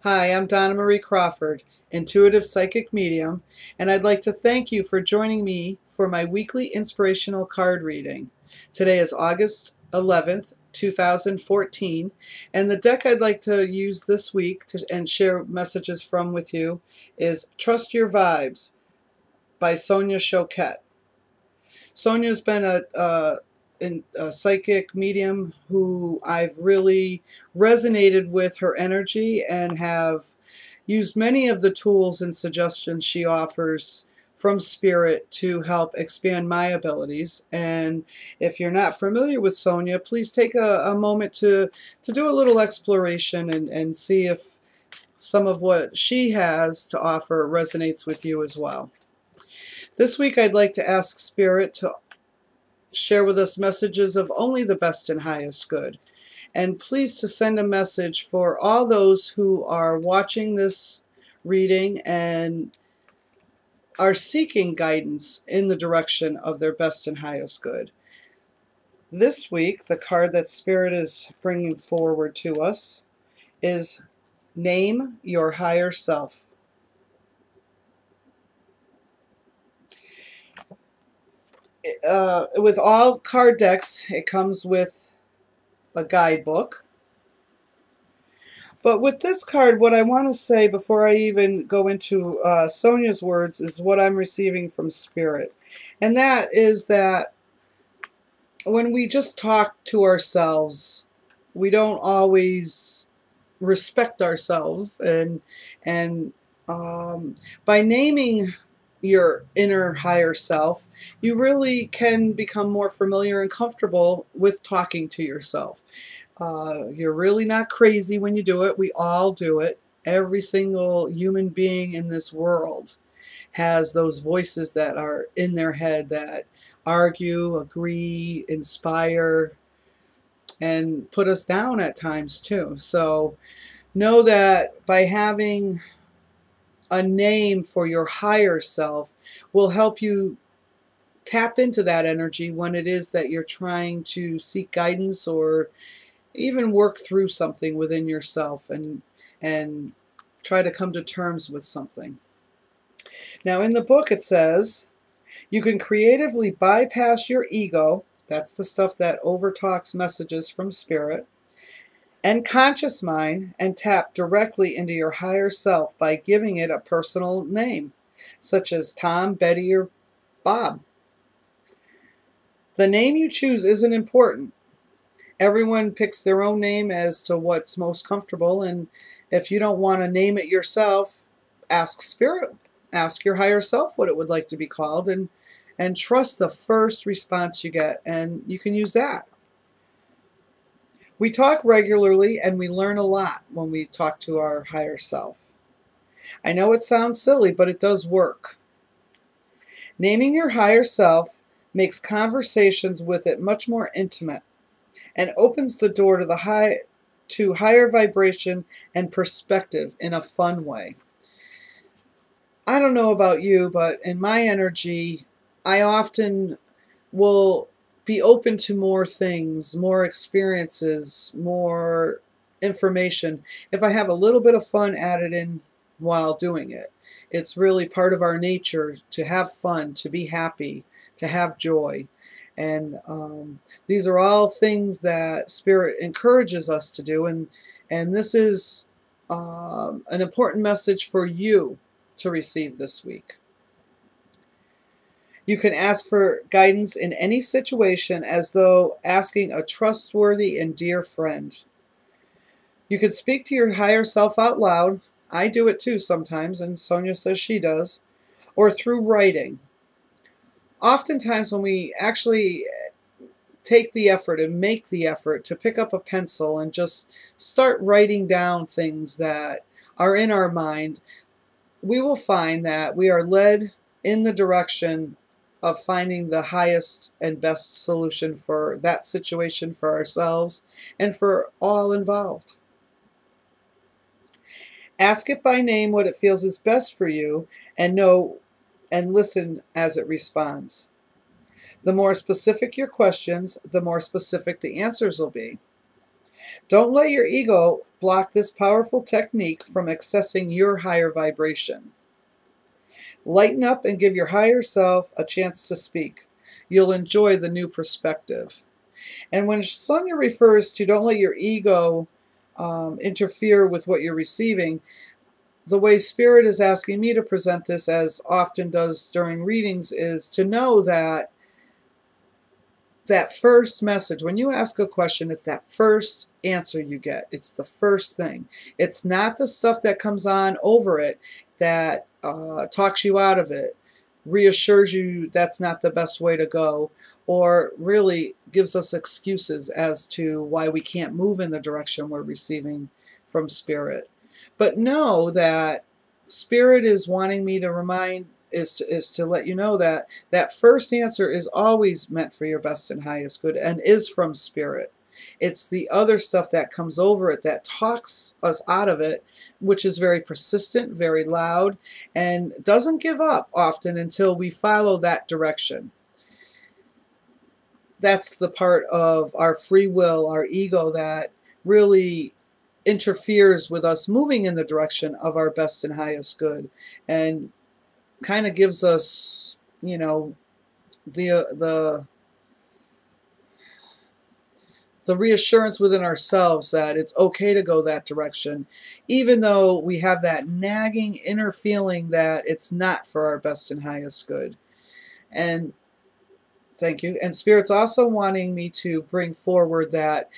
Hi, I'm Donna Marie Crawford, intuitive psychic medium, and I'd like to thank you for joining me for my weekly inspirational card reading. Today is August 11th, 2014, and the deck I'd like to use this week and share messages from with you is Trust Your Vibes by Sonia Choquette. Sonia's been a psychic medium who I've really resonated with her energy and have used many of the tools and suggestions she offers from Spirit to help expand my abilities. And if you're not familiar with Sonia, please take a moment to do a little exploration and see if some of what she has to offer resonates with you as well. This week I'd like to ask Spirit to share with us messages of only the best and highest good. And please to send a message for all those who are watching this reading and are seeking guidance in the direction of their best and highest good. This week, the card that Spirit is bringing forward to us is Name Your Higher Self. With all card decks, it comes with a guidebook. But with this card, what I want to say before I even go into Sonia's words is what I'm receiving from Spirit. And that is that when we just talk to ourselves, we don't always respect ourselves. And by naming your inner higher self, you really can become more familiar and comfortable with talking to yourself. You're really not crazy when you do it. We all do it. Every single human being in this world has those voices that are in their head that argue, agree, inspire, and put us down at times too. So know that by having a name for your higher self will help you tap into that energy when it is that you're trying to seek guidance or even work through something within yourself and try to come to terms with something. Now in the book it says, you can creatively bypass your ego, that's the stuff that overtalks messages from Spirit, and conscious mind and tap directly into your higher self by giving it a personal name, such as Tom, Betty, or Bob. The name you choose isn't important. Everyone picks their own name as to what's most comfortable, and if you don't want to name it yourself, ask Spirit, ask your higher self what it would like to be called, and trust the first response you get, and you can use that. We talk regularly and we learn a lot when we talk to our higher self. I know it sounds silly, but it does work. Naming your higher self makes conversations with it much more intimate and opens the door to higher vibration and perspective in a fun way. I don't know about you, but in my energy, I often will be open to more things, more experiences, more information if I have a little bit of fun added in while doing it. It's really part of our nature to have fun, to be happy, to have joy. And these are all things that Spirit encourages us to do, and this is an important message for you to receive this week. You can ask for guidance in any situation as though asking a trustworthy and dear friend. You can speak to your higher self out loud. I do it too sometimes, and Sonia says she does, or through writing. Oftentimes when we actually take the effort and make the effort to pick up a pencil and just start writing down things that are in our mind, we will find that we are led in the direction of finding the highest and best solution for that situation, for ourselves, and for all involved. Ask it by name what it feels is best for you, and know and listen as it responds. The more specific your questions, the more specific the answers will be. Don't let your ego block this powerful technique from accessing your higher vibration. Lighten up and give your higher self a chance to speak. You'll enjoy the new perspective. And when Sonia refers to don't let your ego interfere with what you're receiving, the way Spirit is asking me to present this, as often does during readings, is to know that that first message, when you ask a question, it's that first answer you get. It's the first thing. It's not the stuff that comes on over it that talks you out of it, reassures you that's not the best way to go, or really gives us excuses as to why we can't move in the direction we're receiving from Spirit. But know that Spirit is wanting me to remind, is to let you know that that first answer is always meant for your best and highest good and is from Spirit. It's the other stuff that comes over it that talks us out of it, which is very persistent, very loud, and doesn't give up often until we follow that direction. That's the part of our free will, our ego, that really interferes with us moving in the direction of our best and highest good, and kind of gives us, you know, the reassurance within ourselves that it's okay to go that direction, even though we have that nagging inner feeling that it's not for our best and highest good. And thank you. And Spirit's also wanting me to bring forward that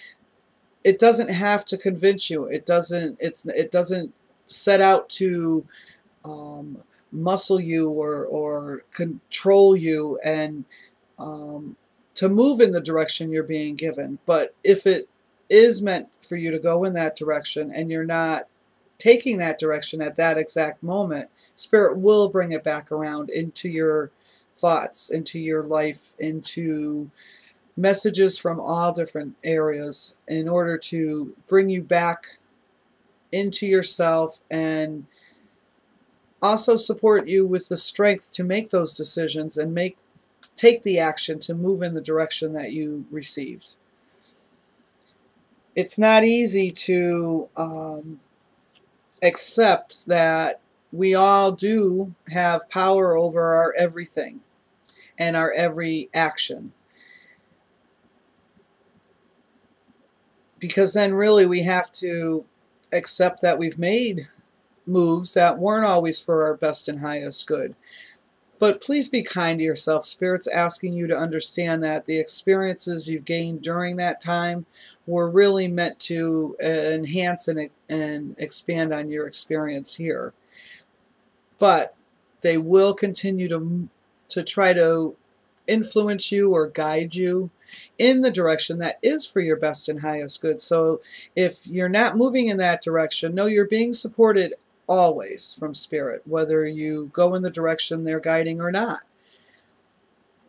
it doesn't have to convince you. It doesn't set out to muscle you or control you and to move in the direction you're being given. But if it is meant for you to go in that direction and you're not taking that direction at that exact moment, Spirit will bring it back around into your thoughts, into your life, into messages from all different areas in order to bring you back into yourself and also support you with the strength to make those decisions and take the action to move in the direction that you received. It's not easy to accept that we all do have power over our everything and our every action. Because then really we have to accept that we've made moves that weren't always for our best and highest good. But please be kind to yourself. Spirit's asking you to understand that the experiences you've gained during that time were really meant to enhance and expand on your experience here. But they will continue to try to influence you or guide you in the direction that is for your best and highest good. So if you're not moving in that direction, know you're being supported always from Spirit, whether you go in the direction they're guiding or not.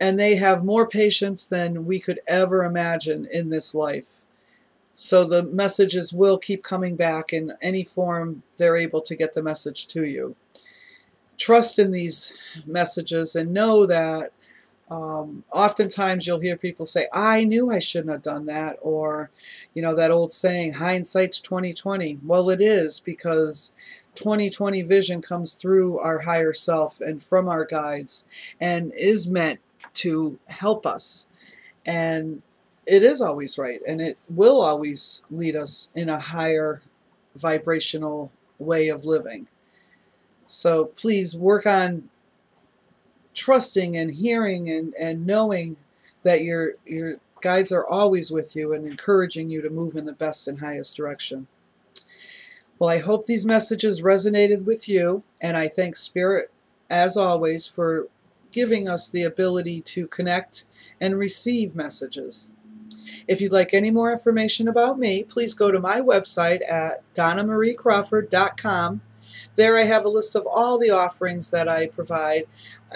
And they have more patience than we could ever imagine in this life. So the messages will keep coming back in any form they're able to get the message to you. Trust in these messages and know that oftentimes you'll hear people say, I knew I shouldn't have done that, or, you know, that old saying, hindsight's 20/20. Well, it is, because 20/20 vision comes through our higher self and from our guides and is meant to help us. And it is always right, and it will always lead us in a higher vibrational way of living. So please work on trusting and hearing and knowing that your guides are always with you and encouraging you to move in the best and highest direction. Well, I hope these messages resonated with you, and I thank Spirit, as always, for giving us the ability to connect and receive messages. If you'd like any more information about me, please go to my website at DonnaMarieCrawford.com. There I have a list of all the offerings that I provide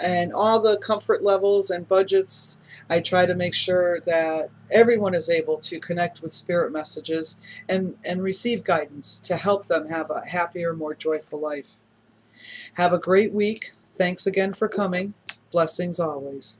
and all the comfort levels and budgets. I try to make sure that everyone is able to connect with Spirit messages and receive guidance to help them have a happier, more joyful life. Have a great week. Thanks again for coming. Blessings always.